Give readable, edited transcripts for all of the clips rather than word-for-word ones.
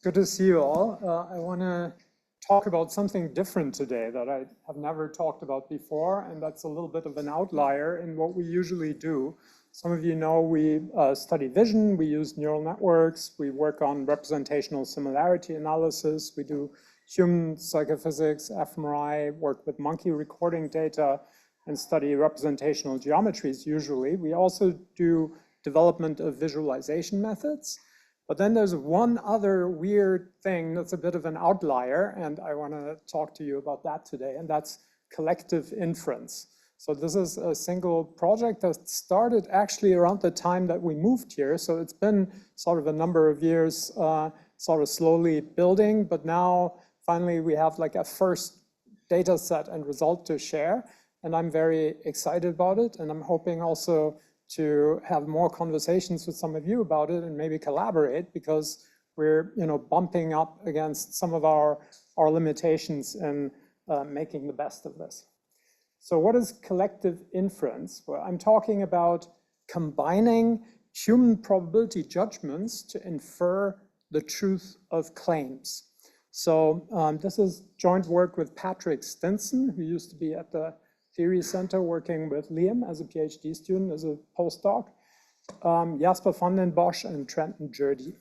Good to see you all. I want to talk about something different today that I have never talked about before, and that's a little bit of an outlier in what we usually do. Some of you know we study vision, we use neural networks, we work on representational similarity analysis, we do human psychophysics, fMRI, work with monkey recording data, and study representational geometries usually. We also do development of visualization methods. But then there's one other weird thing that's a bit of an outlier, and I want to talk to you about that today, and that's collective inference. So this is a single project that started actually around the time that we moved here. So it's been sort of a number of years sort of slowly building, but now finally we have like a first data set and result to share, and I'm very excited about it, and I'm hoping also to have more conversations with some of you about it and maybe collaborate, because we're bumping up against some of our limitations in making the best of this. So what is collective inference? Well, I'm talking about combining human probability judgments to infer the truth of claims. So this is joint work with Patrick Stinson, who used to be at the Theory Center working with Liam as a PhD student, as a postdoc, Jasper van den Bosch and Trenton Jurdy.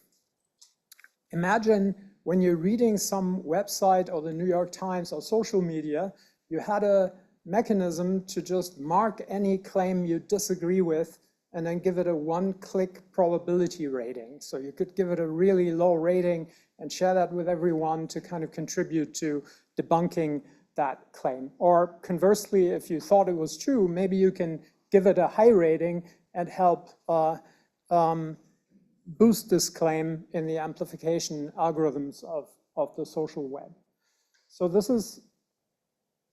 Imagine when you're reading some website or the New York Times or social media, you had a mechanism to just mark any claim you disagree with and then give it a one-click probability rating. So you could give it a really low rating and share that with everyone to kind of contribute to debunking that claim. Or conversely, if you thought it was true, maybe you can give it a high rating and help boost this claim in the amplification algorithms of the social web. So this is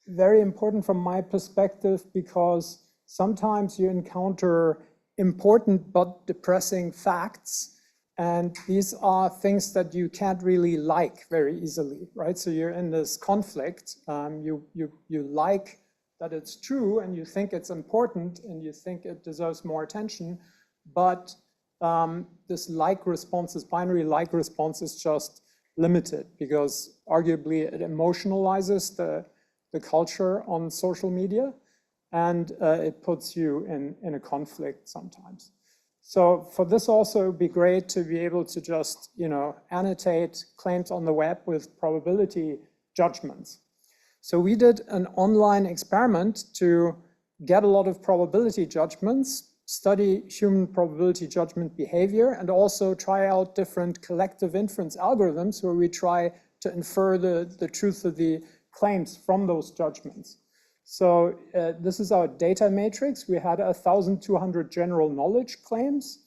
very important from my perspective, because sometimes you encounter important but depressing facts, and these are things that you can't really like very easily, right? So you're in this conflict. You like that it's true, and you think it's important, and you think it deserves more attention, but this like response, this binary like response, is just limited, because arguably it emotionalizes the culture on social media, and it puts you in a conflict sometimes. So for this also, it would be great to be able to just, annotate claims on the web with probability judgments. So we did an online experiment to get a lot of probability judgments, study human probability judgment behavior, and also try out different collective inference algorithms where we try to infer the truth of the claims from those judgments. So this is our data matrix. We had 1,200 general knowledge claims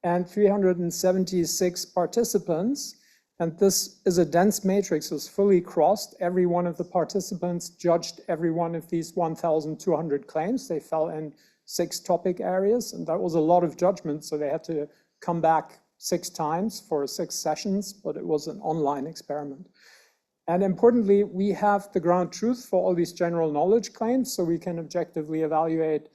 and 376 participants. And this is a dense matrix. It's fully crossed. Every one of the participants judged every one of these 1,200 claims. They fell in 6 topic areas, and that was a lot of judgment. So they had to come back 6 times for 6 sessions, but it was an online experiment. And importantly, we have the ground truth for all these general knowledge claims, so we can objectively evaluate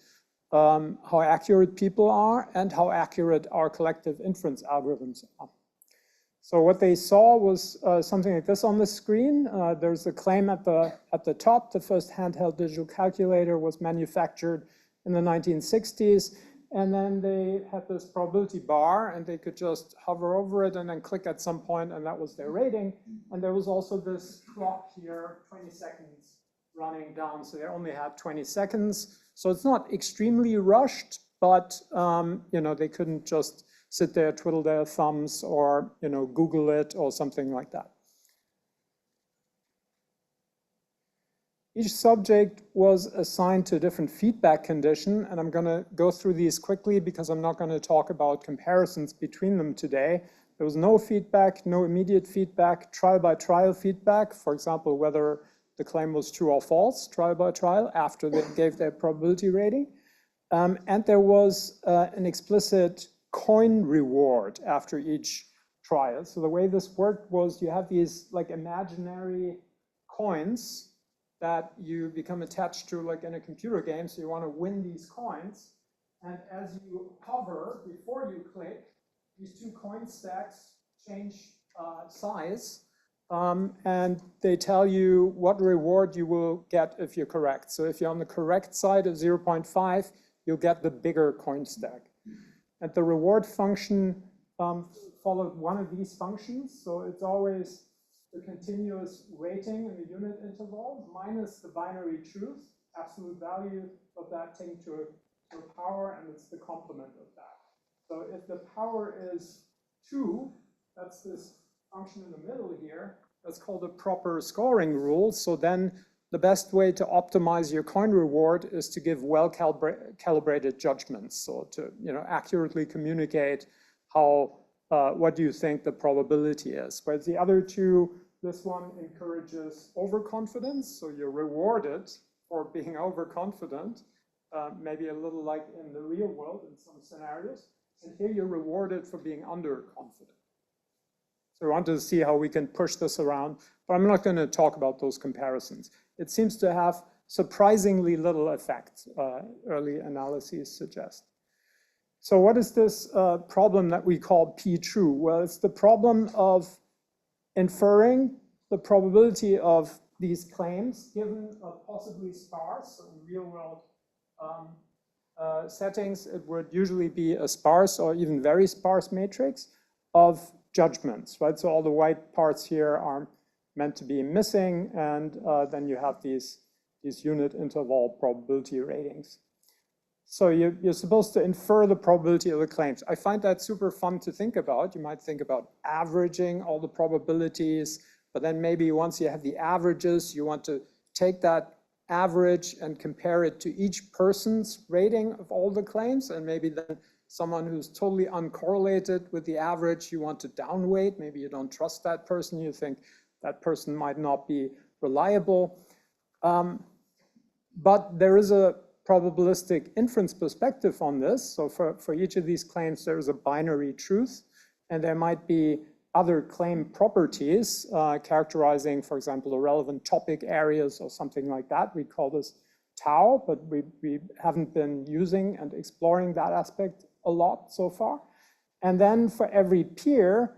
how accurate people are and how accurate our collective inference algorithms are. So what they saw was something like this on the screen. There's a claim at the top. The first handheld digital calculator was manufactured in the 1960s. And then they had this probability bar, and they could just hover over it and then click at some point, and that was their rating. And there was also this clock here, 20 seconds running down. So they only had 20 seconds. So it's not extremely rushed, but they couldn't just sit there, twiddle their thumbs, or Google it or something like that. Each subject was assigned to a different feedback condition, and I'm going to go through these quickly because I'm not going to talk about comparisons between them today. There was no feedback, no immediate feedback, trial-by-trial feedback, for example, whether the claim was true or false, trial-by-trial, after they gave their probability rating. And there was an explicit coin reward after each trial. So the way this worked was you have these like imaginary coins that you become attached to, like in a computer game. So you want to win these coins. And as you hover before you click, these 2 coin stacks change size, and they tell you what reward you will get if you're correct. So if you're on the correct side of 0.5, you'll get the bigger coin stack. And the reward function followed one of these functions. So it's always the continuous rating in the unit interval minus the binary truth, absolute value of that taken to a power, and it's the complement of that. So if the power is 2, that's this function in the middle here, that's called a proper scoring rule. So then the best way to optimize your coin reward is to give well-calibrated judgments. So to accurately communicate how what do you think the probability is. Whereas the other two, this one encourages overconfidence. So you're rewarded for being overconfident, maybe a little like in the real world in some scenarios. And here you're rewarded for being underconfident. So we want to see how we can push this around, but I'm not going to talk about those comparisons. It seems to have surprisingly little effect, early analyses suggest. So what is this problem that we call P-true? Well, it's the problem of inferring the probability of these claims given a possibly sparse, so in real world settings, it would usually be a sparse or even very sparse matrix of judgments, right? So all the white parts here are meant to be missing, and then you have these unit interval probability ratings. So you're supposed to infer the probability of the claims. I find that super fun to think about. You might think about averaging all the probabilities, but then maybe once you have the averages, you want to take that average and compare it to each person's rating of all the claims, and maybe then someone who's totally uncorrelated with the average, you want to downweight. Maybe you don't trust that person. You think that person might not be reliable. But there is a probabilistic inference perspective on this. So for each of these claims, there is a binary truth, and there might be other claim properties characterizing, for example, the relevant topic areas or something like that. We call this tau, but we haven't been using and exploring that aspect a lot so far. And then for every peer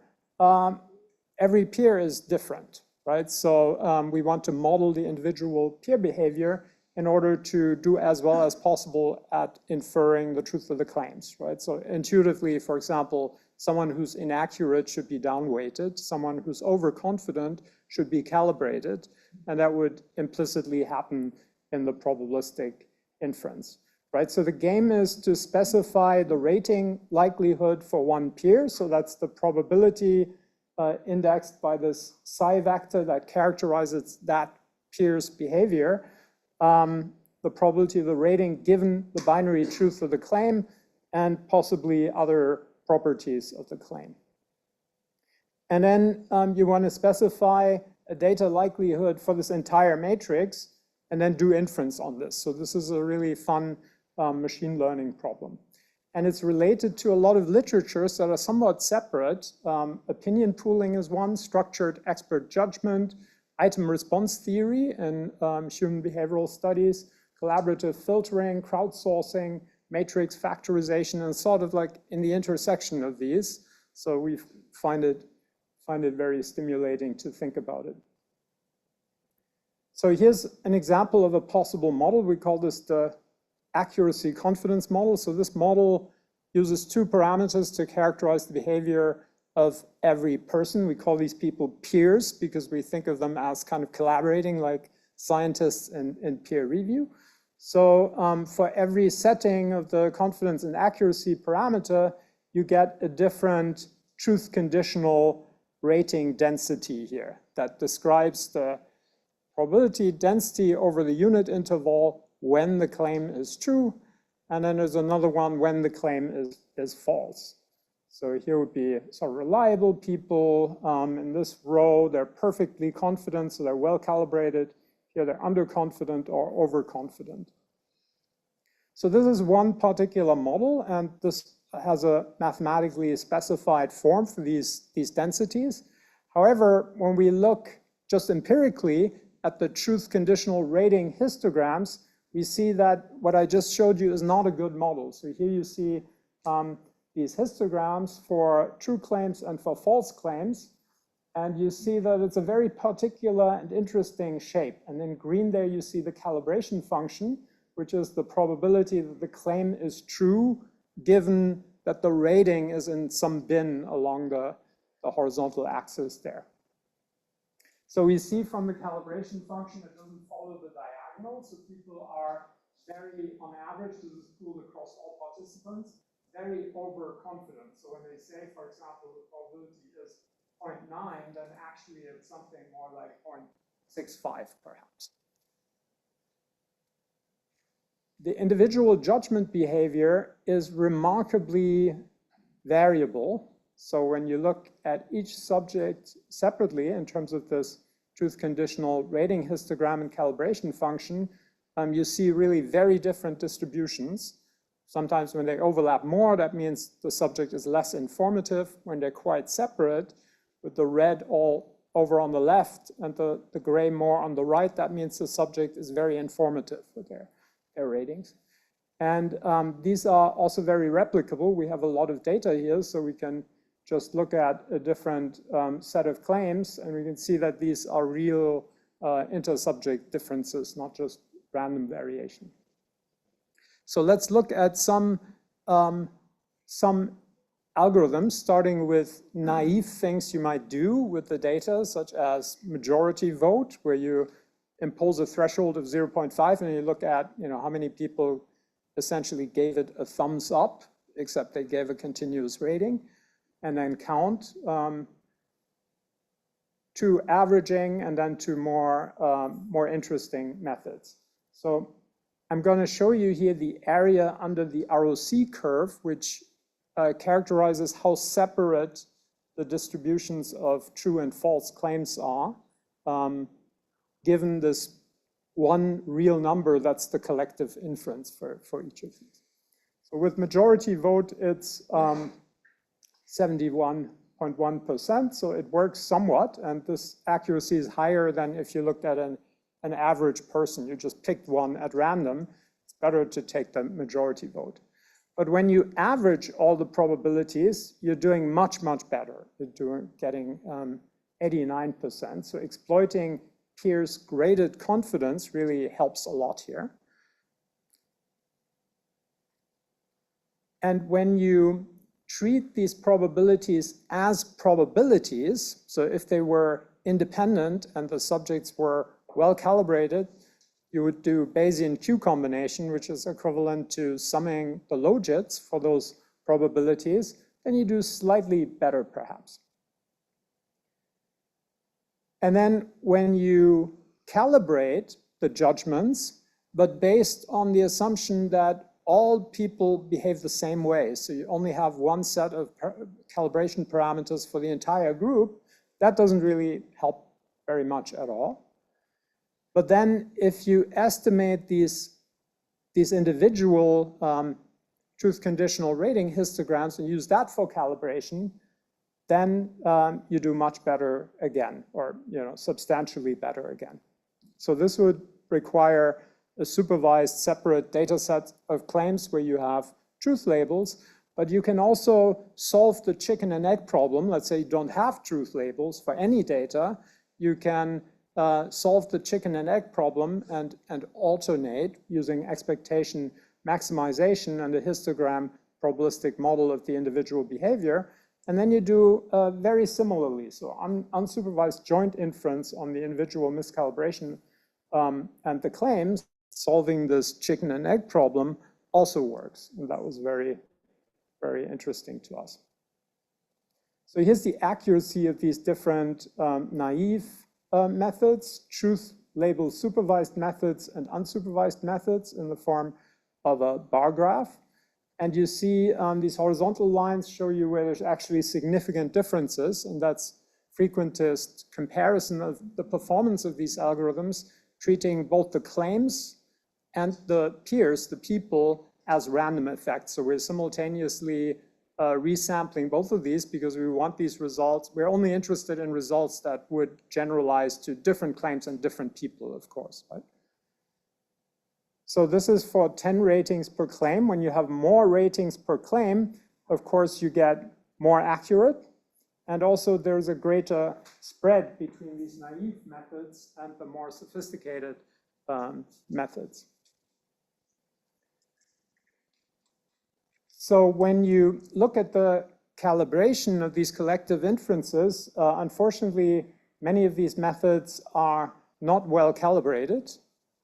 is different, right? So we want to model the individual peer behavior in order to do as well as possible at inferring the truth of the claims, right? So intuitively, for example, someone who's inaccurate should be downweighted, someone who's overconfident should be calibrated, and that would implicitly happen in the probabilistic inference, right? So the game is to specify the rating likelihood for one peer, so that's the probability indexed by this psi vector that characterizes that peer's behavior, the probability of the rating given the binary truth of the claim, and possibly other properties of the claim. And then you want to specify a data likelihood for this entire matrix and then do inference on this. So this is a really fun machine learning problem. And it's related to a lot of literatures that are somewhat separate. Opinion pooling is one, structured expert judgment, item response theory in human behavioral studies, collaborative filtering, crowdsourcing, matrix factorization, and sort of like in the intersection of these. So we find it very stimulating to think about it. So here's an example of a possible model. We call this the accuracy confidence model. So this model uses two parameters to characterize the behavior of every person. We call these people peers because we think of them as kind of collaborating like scientists in peer review. So for every setting of the confidence and accuracy parameter, you get a different truth conditional rating density here that describes the probability density over the unit interval when the claim is true. And then there's another one when the claim is false. So here would be sort of reliable people. In this row, they're perfectly confident, so they're well calibrated. Here they're underconfident or overconfident. So this is one particular model, and this has a mathematically specified form for these densities. However, when we look just empirically at the truth conditional rating histograms, we see that what I just showed you is not a good model. So here you see these histograms for true claims and for false claims. And you see that it's a very particular and interesting shape. And in green there, you see the calibration function, which is the probability that the claim is true, given that the rating is in some bin along the horizontal axis there. So we see from the calibration function, it doesn't follow the diagonal. So people are very, on average, this is pooled across all participants, very overconfident. So when they say, for example, the probability is 0.9, then actually it's something more like 0.65 perhaps. The individual judgment behavior is remarkably variable. So when you look at each subject separately in terms of this truth conditional rating histogram and calibration function, you see really very different distributions. Sometimes when they overlap more, that means the subject is less informative. When they're quite separate, with the red all over on the left and the gray more on the right, that means the subject is very informative with their ratings. And these are also very replicable. We have a lot of data here, so we can just look at a different set of claims, and we can see that these are real inter-subject differences, not just random variation. So let's look at some algorithms, starting with naive things you might do with the data, such as majority vote, where you impose a threshold of 0.5 and you look at how many people essentially gave it a thumbs up, except they gave a continuous rating, and then count to averaging and then to more interesting methods. So I'm going to show you here the area under the ROC curve, which characterizes how separate the distributions of true and false claims are, given this one real number that's the collective inference for each of these. So with majority vote, it's 71.1%, so it works somewhat, and this accuracy is higher than if you looked at an average person. You just picked one at random. It's better to take the majority vote. But when you average all the probabilities, you're doing much, much better. You're getting 89%. So exploiting Peirce's graded confidence really helps a lot here. And when you treat these probabilities as probabilities, so if they were independent and the subjects were well calibrated, you would do Bayesian Q combination, which is equivalent to summing the logits for those probabilities, then you do slightly better perhaps. And then when you calibrate the judgments, but based on the assumption that all people behave the same way, so you only have one set of calibration parameters for the entire group, that doesn't really help very much at all. But then if you estimate these individual truth conditional rating histograms and use that for calibration, then you do much better again, or substantially better again. So this would require a supervised separate data set of claims where you have truth labels, but you can also solve the chicken and egg problem. Let's say you don't have truth labels for any data. You can solve the chicken and egg problem and alternate using expectation maximization and a histogram probabilistic model of the individual behavior. And then you do very similarly. So unsupervised joint inference on the individual miscalibration and the claims, solving this chicken and egg problem also works. And that was very, very interesting to us. So here's the accuracy of these different naive methods, truth label supervised methods and unsupervised methods in the form of a bar graph. And you see these horizontal lines show you where there's actually significant differences, and that's frequentist comparison of the performance of these algorithms, treating both the claims and the peers, the people, as random effects. So we're simultaneously resampling both of these because we want these results. We're only interested in results that would generalize to different claims and different people, of course, right? So this is for 10 ratings per claim. When you have more ratings per claim, of course, you get more accurate. And also there's a greater spread between these naive methods and the more sophisticated methods. So when you look at the calibration of these collective inferences, unfortunately, many of these methods are not well calibrated.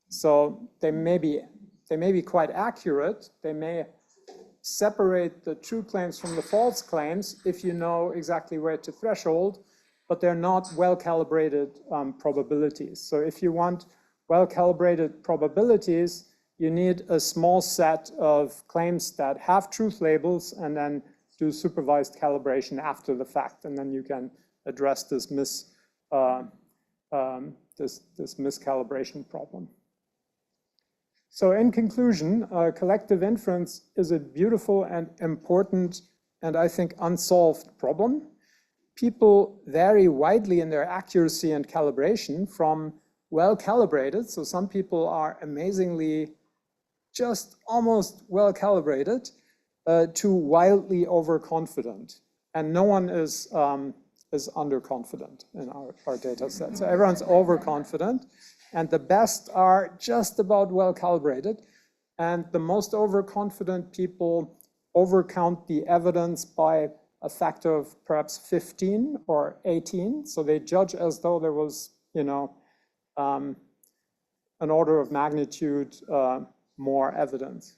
So they may be quite accurate. They may separate the true claims from the false claims if you know exactly where to threshold, but they're not well calibrated probabilities. So if you want well calibrated probabilities, you need a small set of claims that have truth labels and then do supervised calibration after the fact, and then you can address this miscalibration problem. So in conclusion, collective inference is a beautiful and important and I think unsolved problem. People vary widely in their accuracy and calibration from well calibrated, so some people are amazingly just almost well calibrated, to wildly overconfident. And no one is underconfident in our data set. So everyone's overconfident. And the best are just about well calibrated. And the most overconfident people overcount the evidence by a factor of perhaps 15 or 18. So they judge as though there was, an order of magnitude more evidence.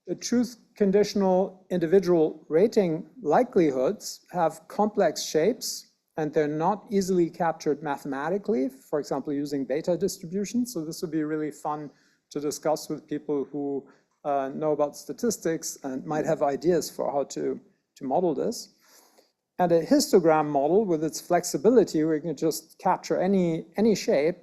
The truth conditional individual rating likelihoods have complex shapes, and they're not easily captured mathematically, for example, using beta distributions. So this would be really fun to discuss with people who know about statistics and might have ideas for how to model this. And a histogram model with its flexibility, where you can just capture any shape,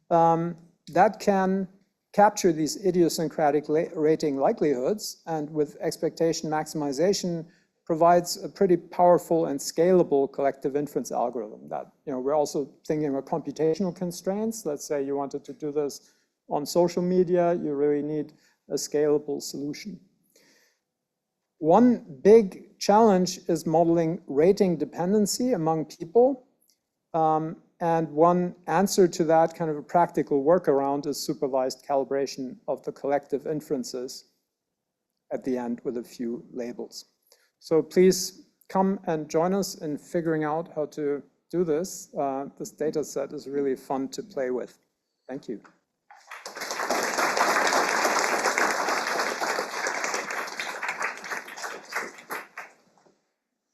that can capture these idiosyncratic rating likelihoods, and with expectation maximization provides a pretty powerful and scalable collective inference algorithm that, we're also thinking about computational constraints. Let's say you wanted to do this on social media, you really need a scalable solution. One big challenge is modeling rating dependency among people. And one answer to that, kind of a practical workaround, is supervised calibration of the collective inferences at the end with a few labels. So please come and join us in figuring out how to do this. This data set is really fun to play with. Thank you.